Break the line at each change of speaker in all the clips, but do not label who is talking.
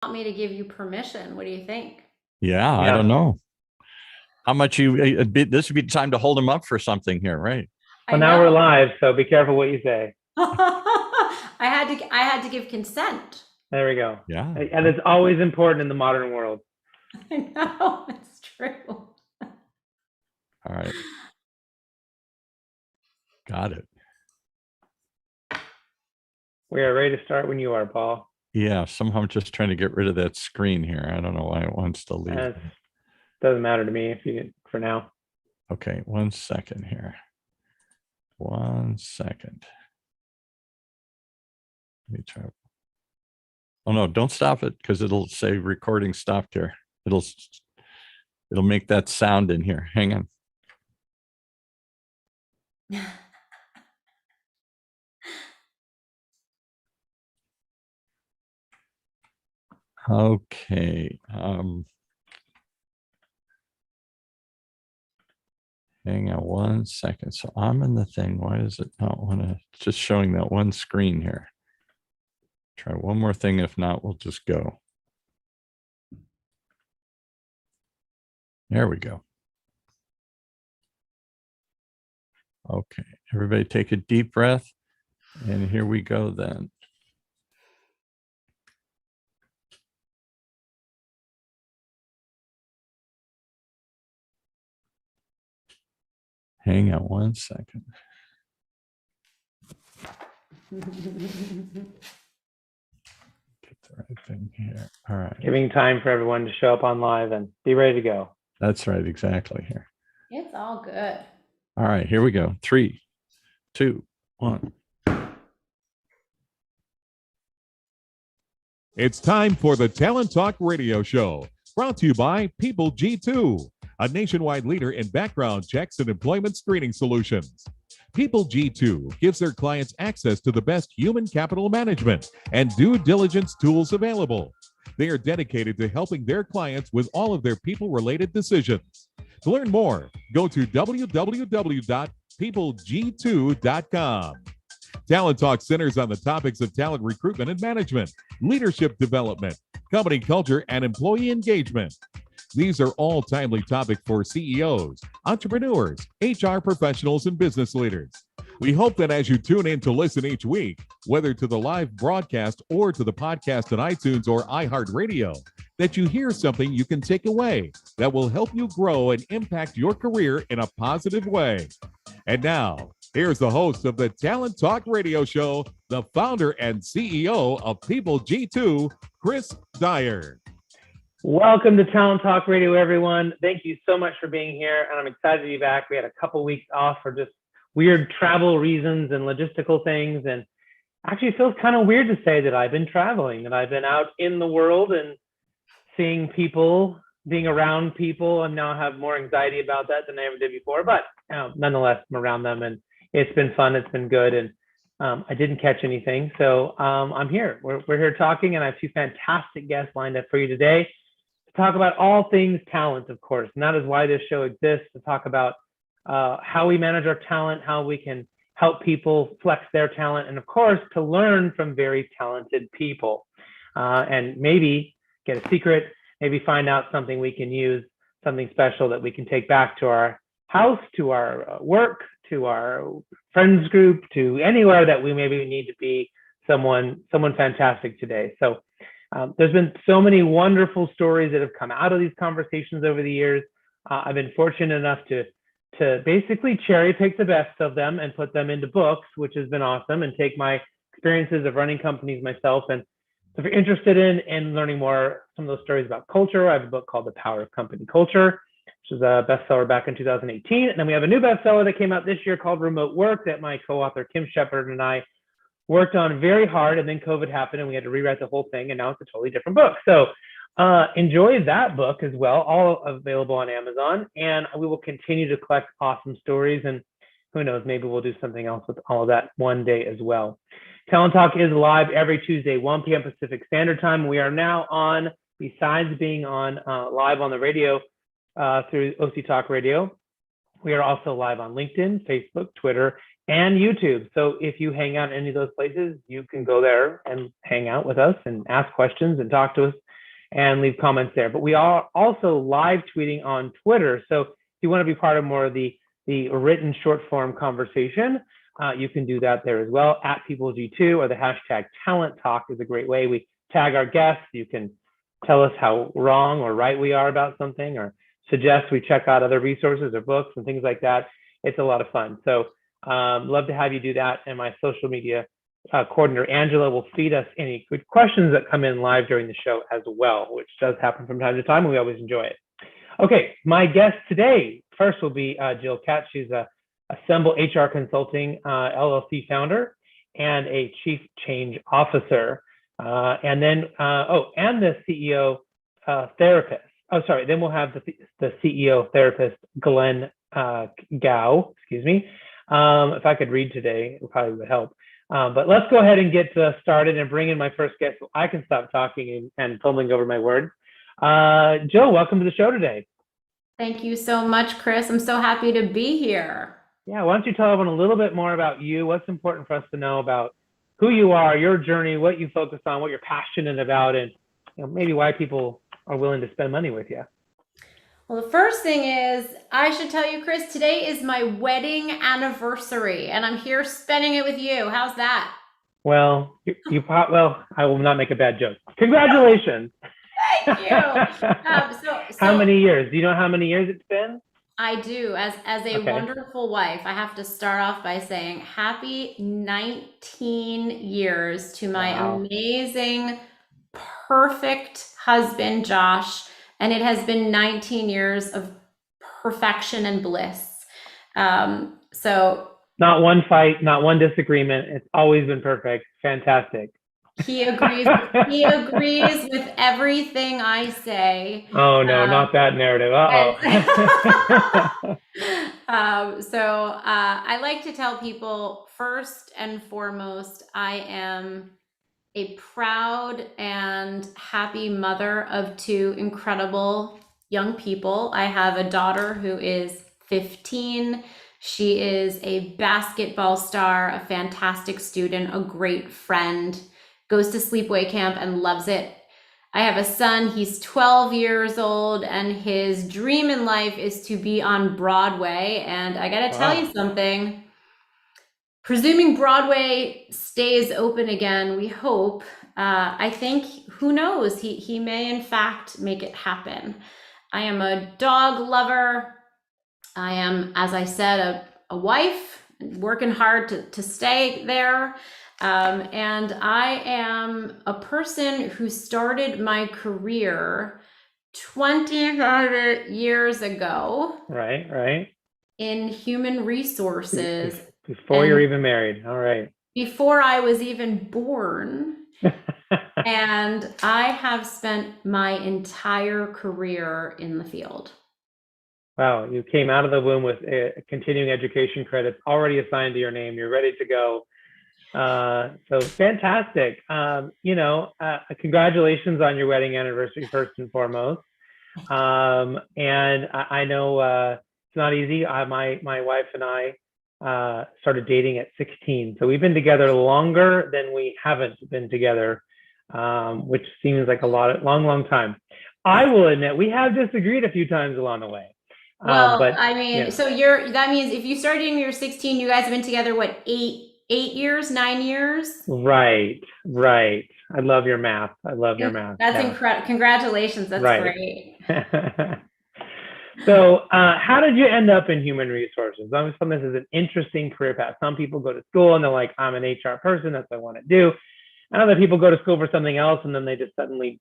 Want me to give you permission? What do you think?
Yeah, I don't know how much this would be time to hold him up for something here, right?
I
Well, now
know.
we're live, so be careful what you say.
I had to give consent.
There we go.
Yeah.
And it's always important in the modern world.
I know, it's true.
All right. Got it.
We are ready to start when you are, Paul.
Yeah, somehow I'm just trying to get rid of that screen here. I don't know why it wants to leave.
It doesn't matter to me if you for now.
Okay, 1 second here. 1 second. Let me try. Oh no, don't stop it because it'll say recording stopped here. It'll make that sound in here. Hang on. Okay. Hang on 1 second. So I'm in the thing. Why does it not want to? Just showing that one screen here. Try one more thing. If not, we'll just go. There we go. Okay, everybody take a deep breath. And here we go then. Hang on 1 second. Get the right thing here. All right.
Giving time for everyone to show up on live and be ready to go.
That's right, exactly here.
It's all good.
All right, here we go. 3, 2, 1.
It's time for the Talent Talk radio show, brought to you by People G2, a nationwide leader in background checks and employment screening solutions. People G2 gives their clients access to the best human capital management and due diligence tools available. They are dedicated to helping their clients with all of their people-related decisions. To learn more, go to www.peopleg2.com. Talent Talk centers on the topics of talent recruitment and management, leadership development, company culture, and employee engagement. These are all timely topics for CEOs, entrepreneurs, HR professionals, and business leaders. We hope that as you tune in to listen each week, whether to the live broadcast or to the podcast on iTunes or iHeartRadio, that you hear something you can take away that will help you grow and impact your career in a positive way. And now, here's the host of the Talent Talk radio show, the founder and CEO of People G2, Chris Dyer.
Welcome to Talent Talk Radio, everyone. Thank you so much for being here, and I'm excited to be back. We had a couple weeks off for just weird travel reasons and logistical things, and actually it feels kind of weird to say that I've been traveling, that I've been out in the world and seeing people, being around people. I now have more anxiety about that than I ever did before, but nonetheless, I'm around them, and it's been fun. It's been good, and I didn't catch anything, so I'm here. We're here talking, and I have two fantastic guests lined up for you today. Talk about all things talent, of course, and that is why this show exists, to talk about how we manage our talent, how we can help people flex their talent, and of course, to learn from very talented people, and maybe get a secret, maybe find out something we can use, something special that we can take back to our house, to our work, to our friends group, to anywhere that we maybe need to be someone fantastic today. So there's been so many wonderful stories that have come out of these conversations over the years. I've been fortunate enough to basically cherry pick the best of them and put them into books, which has been awesome, and take my experiences of running companies myself. And if you're interested in learning more, some of those stories about culture, I have a book called The Power of Company Culture, which was a bestseller back in 2018. And then we have a new bestseller that came out this year called Remote Work that my co-author Kim Shepard and I worked on very hard, and then COVID happened and we had to rewrite the whole thing, and now it's a totally different book. So enjoy that book as well, all available on Amazon, and we will continue to collect awesome stories, and who knows, maybe we'll do something else with all of that one day as well. Talent Talk is live every Tuesday, 1 p.m. Pacific Standard Time. We are now on, besides being on live on the radio through OC Talk Radio, we are also live on LinkedIn, Facebook, Twitter, and YouTube. So if you hang out in any of those places, you can go there and hang out with us and ask questions and talk to us and leave comments there. But we are also live tweeting on Twitter. So if you want to be part of more of the written short form conversation, you can do that there as well. At PeopleG2 or the hashtag TalentTalk is a great way. We tag our guests. You can tell us how wrong or right we are about something, or suggest we check out other resources or books and things like that. It's a lot of fun. So love to have you do that. And my social media coordinator, Angela, will feed us any good questions that come in live during the show as well, which does happen from time to time, and we always enjoy it. Okay, my guest today first will be Jill Katz. She's a Assemble HR Consulting LLC founder and a chief change officer. And then, and the CEO therapist. Oh, sorry. Then we'll have the CEO therapist, Glenn Gao, excuse me. If I could read today, it probably would help. But let's go ahead and get started and bring in my first guest so I can stop talking and fumbling over my words. Jill, welcome to the show today.
Thank you so much, Chris. I'm so happy to be here.
Yeah, why don't you tell everyone a little bit more about you? What's important for us to know about who you are, your journey, what you focus on, what you're passionate about, and maybe why people are willing to spend money with you.
Well, the first thing is, I should tell you, Chris, today is my wedding anniversary, and I'm here spending it with you. How's that?
Well, I will not make a bad joke. Congratulations.
Thank you.
How many years? Do you know how many years it's been?
I do. As a
Okay.
wonderful wife, I have to start off by saying happy 19 years to my amazing, perfect husband, Josh. And it has been 19 years of perfection and bliss. So
not one fight, not one disagreement. It's always been perfect. Fantastic.
he agrees. He agrees with everything I say.
Oh no, not that narrative.
So I like to tell people, first and foremost, I am a proud and happy mother of two incredible young people. I have a daughter who is 15. She is a basketball star, a fantastic student, a great friend, goes to sleepaway camp and loves it. I have a son, he's 12 years old, and his dream in life is to be on Broadway. And I gotta tell you something, presuming Broadway stays open again, we hope, I think, who knows, he may in fact make it happen. I am a dog lover. I am, as I said, a wife, working hard to stay there. And I am a person who started my career 25 years ago.
Right.
In human resources.
Before you're even married. All right.
Before I was even born. And I have spent my entire career in the field.
Wow, you came out of the womb with continuing education credits already assigned to your name. You're ready to go. So fantastic. Congratulations on your wedding anniversary, first and foremost. And I know it's not easy. My wife and I started dating at 16. So we've been together longer than we haven't been together, which seems like a long time. I will admit we have disagreed a few times along the way.
Well,
but,
I mean,
yeah.
so that means if you started dating when you're 16, you guys have been together, what, 8 years, 9 years?
Right. I love your math.
That's incredible. Congratulations. That's great.
So how did you end up in human resources? I mean, this is an interesting career path. Some people go to school and they're like, I'm an HR person. That's what I want to do. And other people go to school for something else. And then they just suddenly,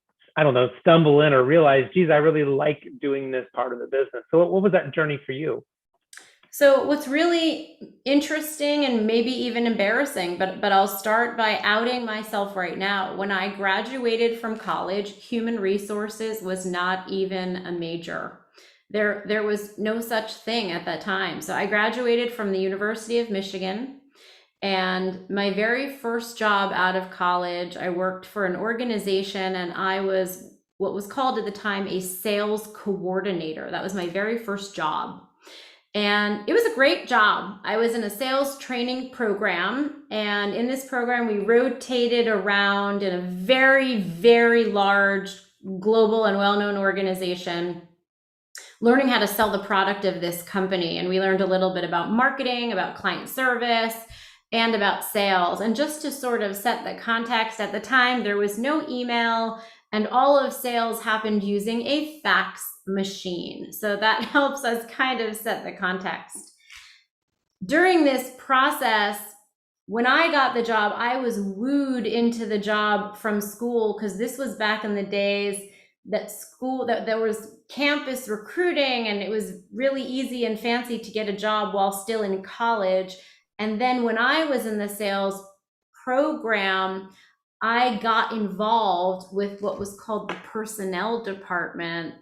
stumble in or realize, geez, I really like doing this part of the business. So what was that journey for you?
So what's really interesting and maybe even embarrassing, but I'll start by outing myself right now. When I graduated from college, human resources was not even a major. There was no such thing at that time. So I graduated from the University of Michigan, and my very first job out of college, I worked for an organization, and I was what was called at the time a sales coordinator. That was my very first job. And it was a great job. I was in a sales training program, and in this program, we rotated around in a very, very large global and well-known organization, learning how to sell the product of this company. And we learned a little bit about marketing, about client service, and about sales. And just to sort of set the context, at the time, there was no email, and all of sales happened using a fax machine. So that helps us kind of set the context. During this process, when I got the job, I was wooed into the job from school, because this was back in the days that there was campus recruiting, and it was really easy and fancy to get a job while still in college. And then when I was in the sales program, I got involved with what was called the personnel department.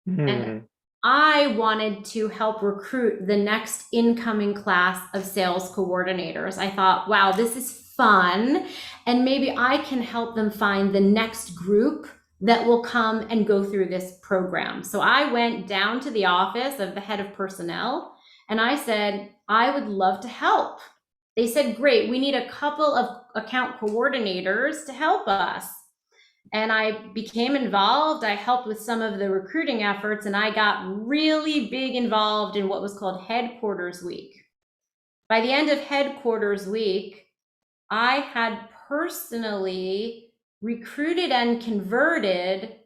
And I wanted to help recruit the next incoming class of sales coordinators. I thought, wow, this is fun. And maybe I can help them find the next group that will come and go through this program. So I went down to the office of the head of personnel and I said, I would love to help. They said, great, we need a couple of account coordinators to help us. And I became involved. I helped with some of the recruiting efforts, and I got really big involved in what was called Headquarters Week. By the end of Headquarters Week, I had personally recruited and converted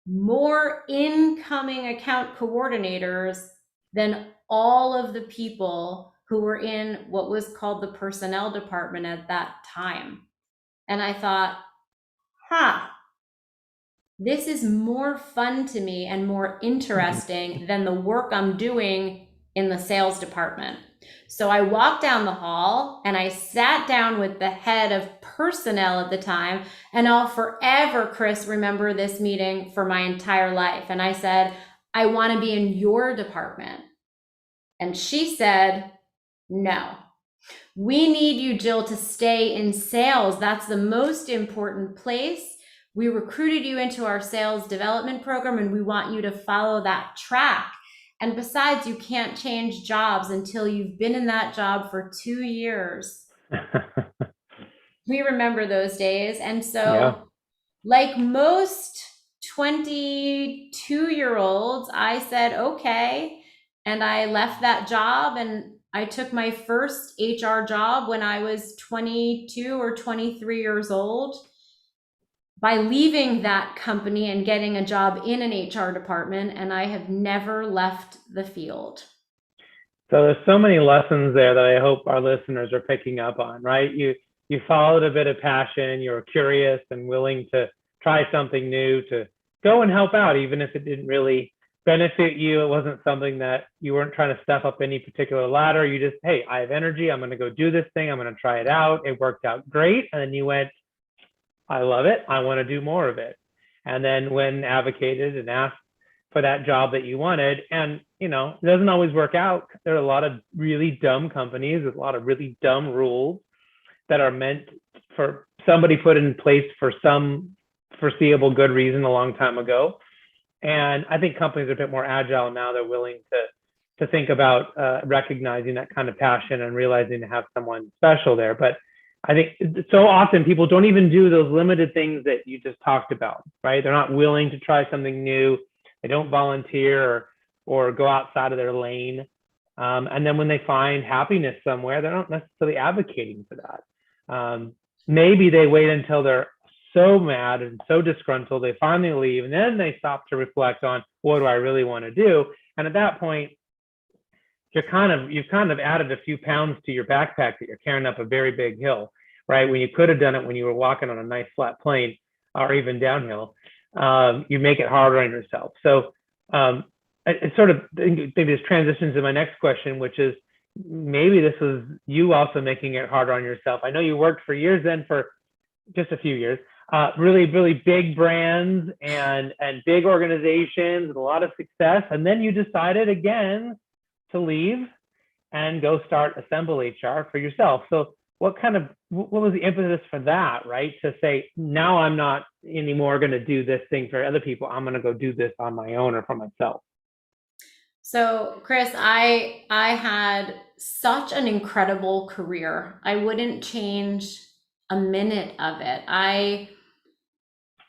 more incoming account coordinators than all of the people who were in what was called the personnel department at that time. And I thought, this is more fun to me and more interesting than the work I'm doing in the sales department. So I walked down the hall and I sat down with the head of personnel at the time, and I'll forever, Chris, remember this meeting for my entire life. And I said, I want to be in your department. And she said, no. We need you, Jill, to stay in sales. That's the most important place. We recruited you into our sales development program, and we want you to follow that track. And besides, you can't change jobs until you've been in that job for 2 years. We remember those days. And so, like most 22-year-olds, I said, okay. And I left that job, and I took my first HR job when I was 22 or 23 years old. By leaving that company and getting a job in an HR department, and I have never left the field.
So there's so many lessons there that I hope our listeners are picking up on, right? You followed a bit of passion, you were curious and willing to try something new, to go and help out, even if it didn't really benefit you. It wasn't something that you weren't trying to step up any particular ladder. You just, hey, I have energy, I'm going to go do this thing, I'm going to try it out. It worked out great. And then you went, I love it, I want to do more of it. And then when advocated and asked for that job that you wanted, and it doesn't always work out. There are a lot of really dumb companies with a lot of really dumb rules that are meant for somebody put in place for some foreseeable good reason a long time ago. And I think companies are a bit more agile now. They're willing to think about recognizing that kind of passion and realizing to have someone special there. But I think so often people don't even do those limited things that you just talked about, right? They're not willing to try something new. They don't volunteer or go outside of their lane. And then when they find happiness somewhere, they're not necessarily advocating for that. Maybe they wait until they're so mad and so disgruntled, they finally leave, and then they stop to reflect on, what do I really want to do? And at that point, you've kind of added a few pounds to your backpack that you're carrying up a very big hill, right? When you could have done it when you were walking on a nice flat plane or even downhill, you make it harder on yourself. So it sort of, maybe this transitions to my next question, which is maybe this was you also making it harder on yourself. I know you worked for years then, for just a few years, really, really big brands and big organizations with a lot of success. And then you decided again to leave and go start Assemble HR for yourself. So what was the impetus for that, right? To say, now I'm not anymore going to do this thing for other people. I'm going to go do this on my own or for myself.
So Chris, I had such an incredible career. I wouldn't change a minute of it. I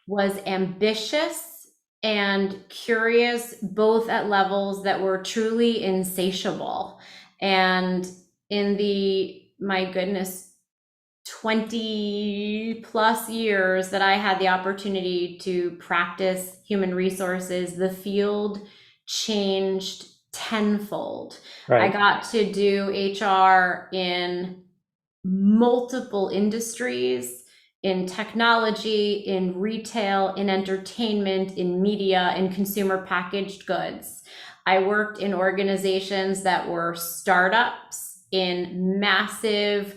was ambitious and curious, both at levels that were truly insatiable. And in the, my goodness, 20 plus years that I had the opportunity to practice human resources, the field changed tenfold. I
Right.
got to do HR in multiple industries, in technology, in retail, in entertainment, in media, in consumer packaged goods. I worked in organizations that were startups, in massive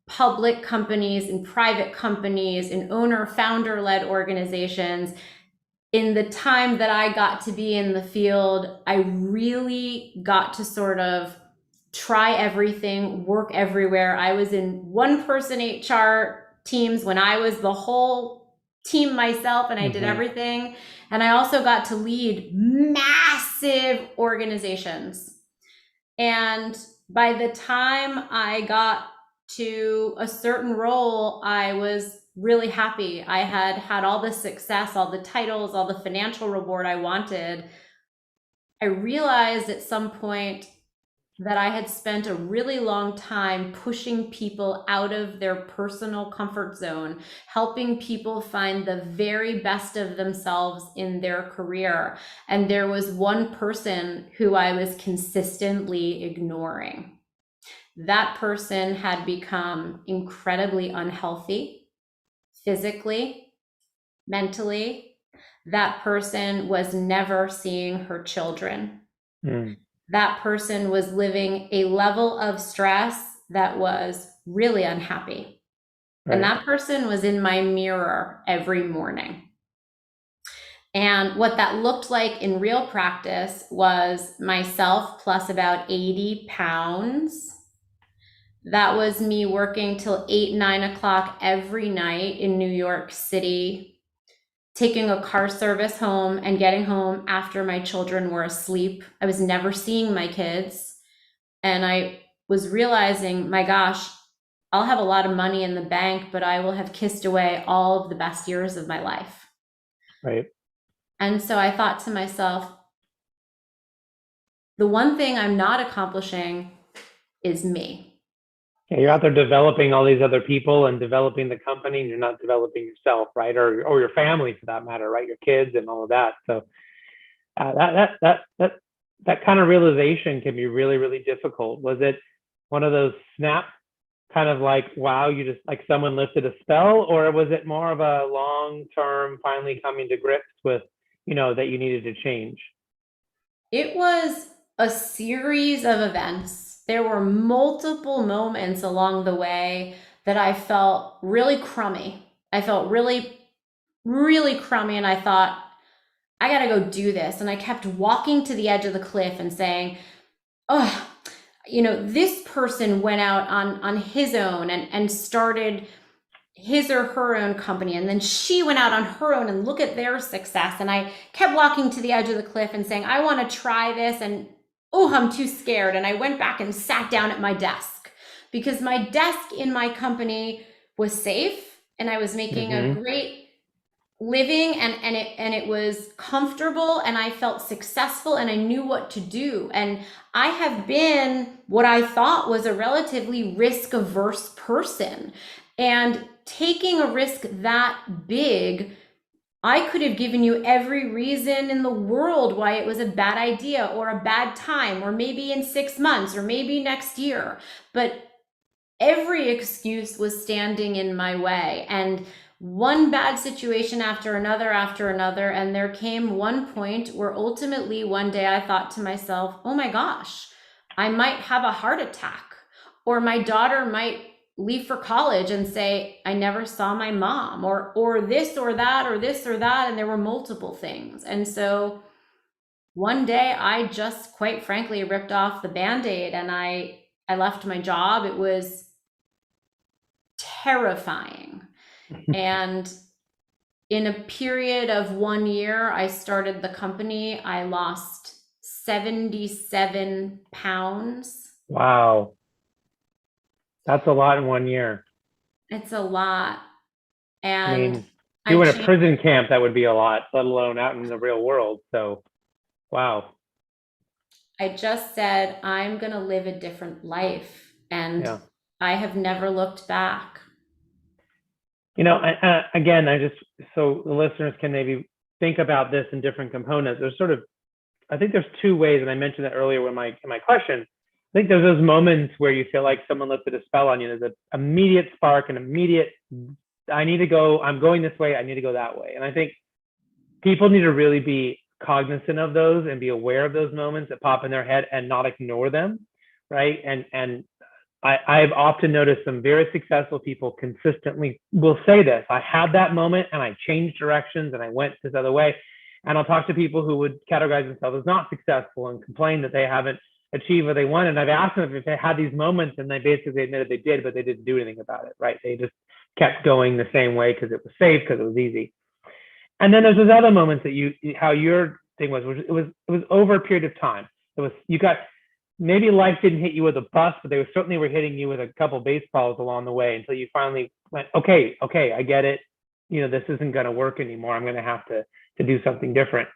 public companies, in private companies, in owner founder led organizations. In the time that I got to be in the field, I really got to sort of try everything, work everywhere. I was in one person HR teams when I was the whole team myself, and I did everything. And I also got to lead massive organizations. And by the time I got to a certain role, I was really happy. I had had all the success, all the titles, all the financial reward I wanted. I realized at some point that I had spent a really long time pushing people out of their personal comfort zone, helping people find the very best of themselves in their career. And there was one person who I was consistently ignoring. That person had become incredibly unhealthy, physically, mentally. That person was never seeing her children. That person was living a level of stress that was really unhappy.
Right.
And that person was in my mirror every morning. And what that looked like in real practice was myself plus about 80 pounds. That was me working till 8, 9 o'clock every night in New York City, taking a car service home and getting home after my children were asleep. I was never seeing my kids. And I was realizing, my gosh, I'll have a lot of money in the bank, but I will have kissed away all of the best years of my life.
Right.
And so I thought to myself, the one thing I'm not accomplishing is me.
Yeah, you're out there developing all these other people and developing the company, and you're not developing yourself, right? Or your family for that matter, right? Your kids and all of that. So that kind of realization can be really, really difficult. Was it one of those snap kind of like, wow, you just like someone lifted a spell, or was it more of a long-term finally coming to grips with, that you needed to change?
It was a series of events. There were multiple moments along the way that I felt really crummy. I felt really, really crummy. And I thought, I got to go do this. And I kept walking to the edge of the cliff and saying, oh, this person went out on his own and started his or her own company. And then she went out on her own and look at their success. And I kept walking to the edge of the cliff and saying, I want to try this. And I'm too scared. And I went back and sat down at my desk because my desk in my company was safe and I was making a great living and it was comfortable and I felt successful and I knew what to do. And I have been what I thought was a relatively risk averse person. And taking a risk that big, I could have given you every reason in the world why it was a bad idea or a bad time, or maybe in 6 months, or maybe next year. But every excuse was standing in my way. And one bad situation after another, and there came one point where ultimately one day I thought to myself, oh my gosh, I might have a heart attack, or my daughter might leave for college and say, I never saw my mom, or this or that, or this or that. And there were multiple things. And so one day I just quite frankly ripped off the Band-Aid and I left my job. It was terrifying. And in a period of 1 year, I started the company. I lost 77 pounds.
Wow. That's a lot in 1 year.
It's a lot.
I
And
mean, If you
I
were in a
changed,
prison camp, that would be a lot, let alone out in the real world. So, wow.
I just said, I'm going to live a different life. And
Yeah.
I have never looked back.
You know, again, so the listeners can maybe think about this in different components. I think there's two ways, and I mentioned that earlier in my question. I think there's those moments where you feel like someone lifted a spell on you. There's an immediate spark, an immediate, I need to go, I'm going this way, I need to go that way. And I think people need to really be cognizant of those and be aware of those moments that pop in their head and not ignore them, right? And I've often noticed some very successful people consistently will say this: I had that moment and I changed directions and I went this other way. And I'll talk to people who would categorize themselves as not successful and complain that they haven't achieved what they wanted. And I've asked them if they had these moments, and they basically admitted they did, but they didn't do anything about it, right? They just kept going the same way because it was safe, because it was easy. And then there's those other moments that how your thing was, it was over a period of time. Maybe life didn't hit you with a bus, but they certainly were hitting you with a couple baseballs along the way until you finally went, okay, I get it. This isn't going to work anymore. I'm going to have to do something different.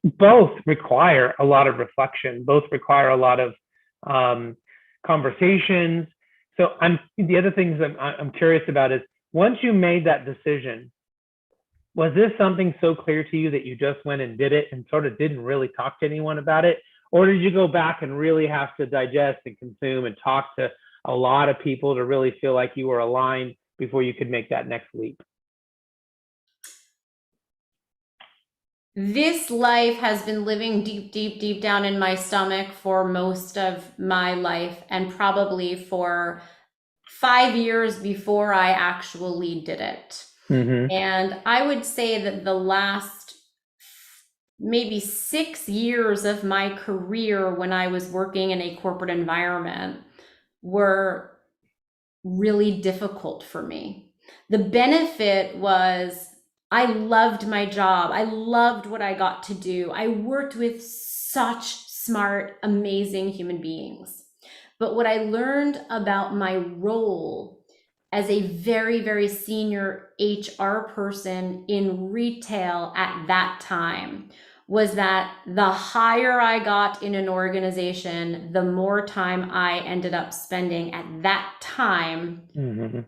Both require a lot of reflection. Both require a lot of conversations. So the other things I'm curious about is, once you made that decision, was this something so clear to you that you just went and did it and sort of didn't really talk to anyone about it? Or did you go back and really have to digest and consume and talk to a lot of people to really feel like you were aligned before you could make that next leap?
This life has been living deep, deep, deep down in my stomach for most of my life, and probably for 5 years before I actually did it.
Mm-hmm.
And I would say that the last maybe 6 years of my career, when I was working in a corporate environment, were really difficult for me. The benefit was I loved my job. I loved what I got to do. I worked with such smart, amazing human beings. But what I learned about my role as a very, very senior HR person in retail at that time was that the higher I got in an organization, the more time I ended up spending at that time
Mm-hmm.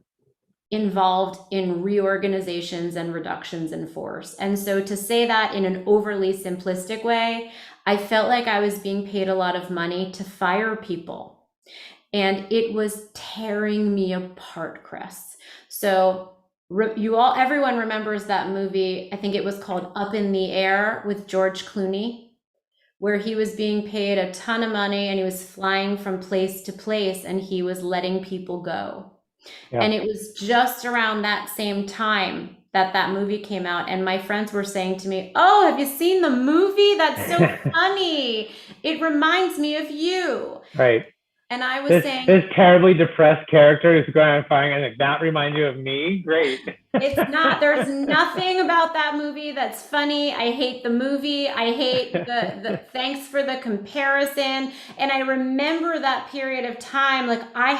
involved in reorganizations and reductions in force. And so, to say that in an overly simplistic way, I felt like I was being paid a lot of money to fire people. And it was tearing me apart, Chris. So everyone remembers that movie. I think it was called Up in the Air with George Clooney, where he was being paid a ton of money and he was flying from place to place and he was letting people go.
Yeah.
And it was just around that same time that movie came out. And my friends were saying to me, "Oh, have you seen the movie? That's so funny. It reminds me of you."
Right.
And I was saying,
this terribly depressed character who's going on firing. I think that reminds you of me. Great.
it's not, there's nothing about that movie that's funny. I hate the movie. I hate the thanks for the comparison. And I remember that period of time, like I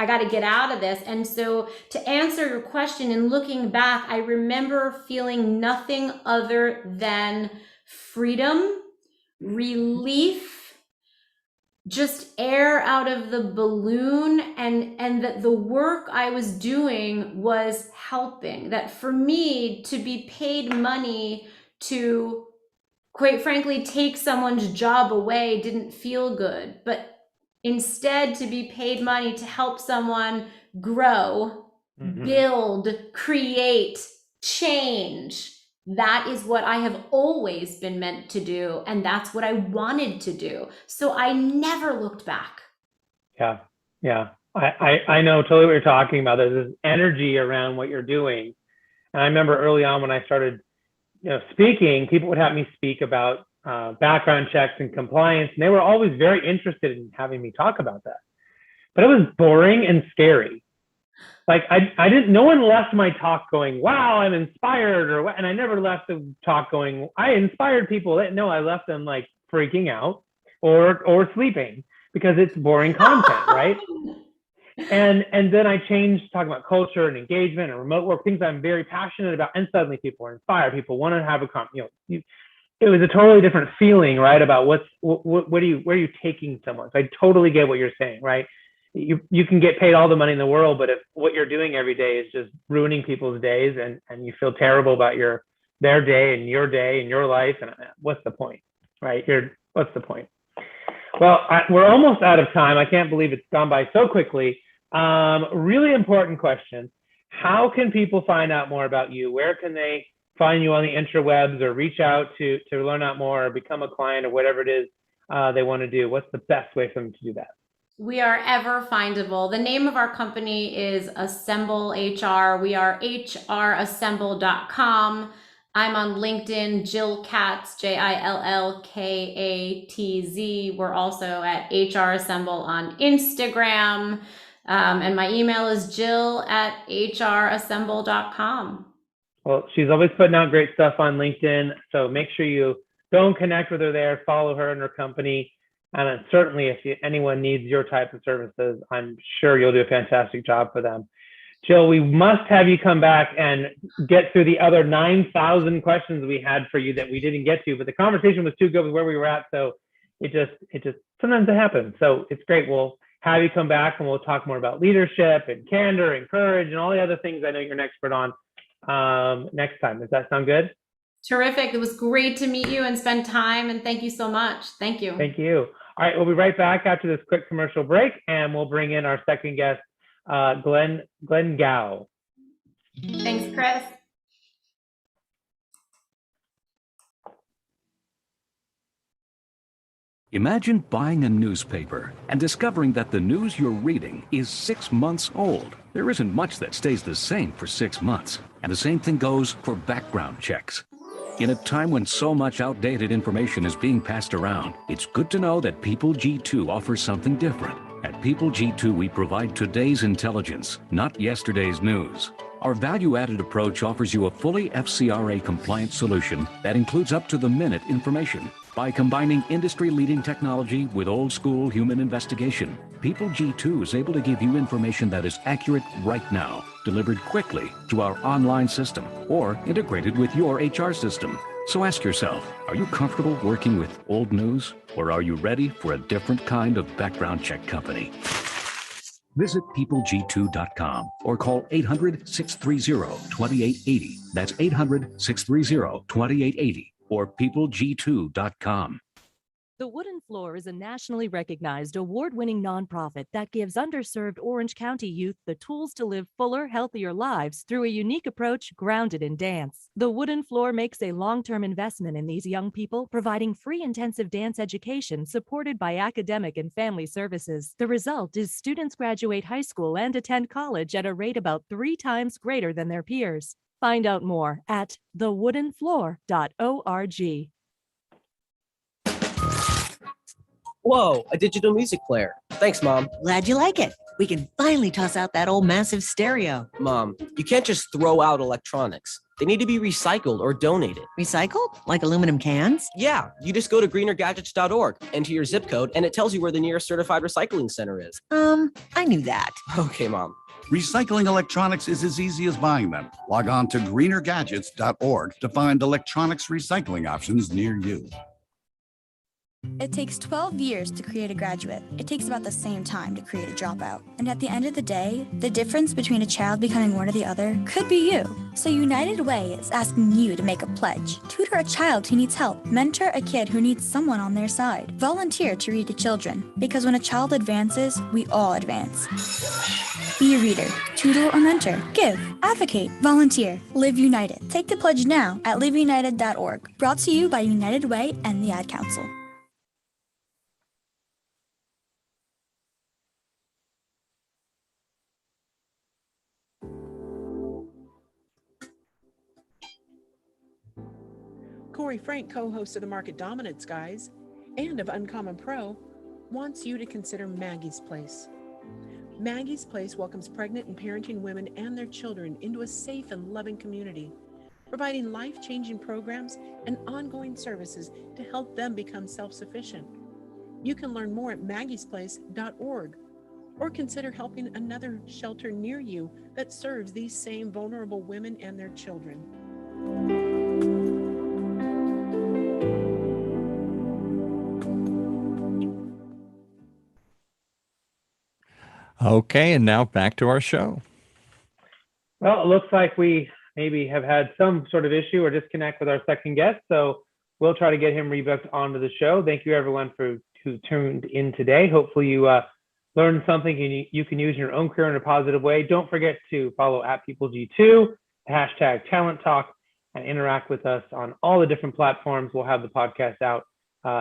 gotta get out of this. And so, to answer your question, and looking back, I remember feeling nothing other than freedom, relief, just air out of the balloon, and that the work I was doing was helping. That for me to be paid money to, quite frankly, take someone's job away didn't feel good, but instead to be paid money to help someone grow,
Mm-hmm.
build, create, change, that is what I have always been meant to do. And that's what I wanted to do. So I never looked back.
Yeah. Yeah. I know totally what you're talking about. There's this energy around what you're doing. And I remember early on when I started, speaking, people would have me speak about background checks and compliance. And they were always very interested in having me talk about that. But it was boring and scary. Like I didn't, no one left my talk going, "Wow, I'm inspired," and I never left the talk going, "I inspired people." No, I left them like freaking out or sleeping because it's boring content, right? And then I changed talking about culture and engagement and remote work, things I'm very passionate about. And suddenly people are inspired. People want to have a it was a totally different feeling, right? About where are you taking someone? So I totally get what you're saying, right? You can get paid all the money in the world, but if what you're doing every day is just ruining people's days and you feel terrible about their day and your life, and what's the point, right? What's the point? Well, we're almost out of time. I can't believe it's gone by so quickly. Really important question. How can people find out more about you? Where can they find you on the interwebs, or reach out to learn out more, or become a client, or whatever it is they want to do? What's the best way for them to do that?
We are ever findable. The name of our company is Assemble HR. We are hrassemble.com. I'm on LinkedIn, Jill Katz, JILLKATZ. We're also at HR Assemble on Instagram. And my email is jill@hrassemble.com.
Well, she's always putting out great stuff on LinkedIn, so make sure you go and connect with her there, follow her and her company. And certainly if anyone needs your type of services, I'm sure you'll do a fantastic job for them. Jill, we must have you come back and get through the other 9,000 questions we had for you that we didn't get to, but the conversation was too good with where we were at. So it just sometimes it happens. So it's great. We'll have you come back and we'll talk more about leadership and candor and courage and all the other things I know you're an expert on next time. Does that sound good?
Terrific. It was great to meet you and spend time. And thank you so much. Thank you.
Thank you. All right, we'll be right back after this quick commercial break, and we'll bring in our second guest, Glenn Gao.
Thanks, Chris.
Imagine buying a newspaper and discovering that the news you're reading is 6 months old. There isn't much that stays the same for 6 months. And the same thing goes for background checks. In a time when so much outdated information is being passed around, it's good to know that People G2 offers something different. At People G2, we provide today's intelligence, not yesterday's news. Our value-added approach offers you a fully FCRA-compliant solution that includes up-to-the-minute information. By combining industry-leading technology with old-school human investigation, People G2 is able to give you information that is accurate right now, delivered quickly to our online system, or integrated with your HR system. So ask yourself, are you comfortable working with old news, or are you ready for a different kind of background check company? Visit peopleg2.com or call 800-630-2880. That's 800-630-2880 or peopleg2.com.
The Wooden Floor is a nationally recognized, award-winning nonprofit that gives underserved Orange County youth the tools to live fuller, healthier lives through a unique approach grounded in dance. The Wooden Floor makes a long-term investment in these young people, providing free intensive dance education supported by academic and family services. The result is students graduate high school and attend college at a rate about 3 times greater than their peers. Find out more at thewoodenfloor.org.
Whoa, a digital music player. Thanks, Mom.
Glad you like it. We can finally toss out that old massive stereo.
Mom, you can't just throw out electronics. They need to be recycled or donated.
Recycled? Like aluminum cans?
Yeah, you just go to greenergadgets.org, enter your zip code, and it tells you where the nearest certified recycling center is.
I knew that.
Okay, Mom.
Recycling electronics is as easy as buying them. Log on to greenergadgets.org to find electronics recycling options near you.
It takes 12 years to create a graduate. It takes about the same time to create a dropout. And at the end of the day, the difference between a child becoming one or the other could be you. So United Way is asking you to make a pledge. Tutor a child who needs help. Mentor a kid who needs someone on their side. Volunteer to read to children. Because when a child advances, we all advance. Be a reader, tutor or mentor, give, advocate, volunteer, live united. Take the pledge now at liveunited.org. Brought to you by United Way and the Ad Council.
Corey Frank, co-host of the Market Dominance Guys and of Uncommon Pro, wants you to consider Maggie's Place. Maggie's Place welcomes pregnant and parenting women and their children into a safe and loving community, providing life-changing programs and ongoing services to help them become self-sufficient. You can learn more at maggiesplace.org or consider helping another shelter near you that serves these same vulnerable women and their children.
Okay, and now back to our show.
Well, it looks like we maybe have had some sort of issue or disconnect with our second guest, so we'll try to get him rebooked onto the show. Thank you, everyone, who tuned in today. Hopefully, you learned something you can use in your own career in a positive way. Don't forget to follow @PeopleG2, hashtag TalentTalk, and interact with us on all the different platforms. We'll have the podcast out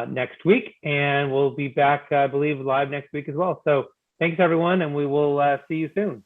next week, and we'll be back, I believe, live next week as well. So thanks, everyone, and we will see you soon.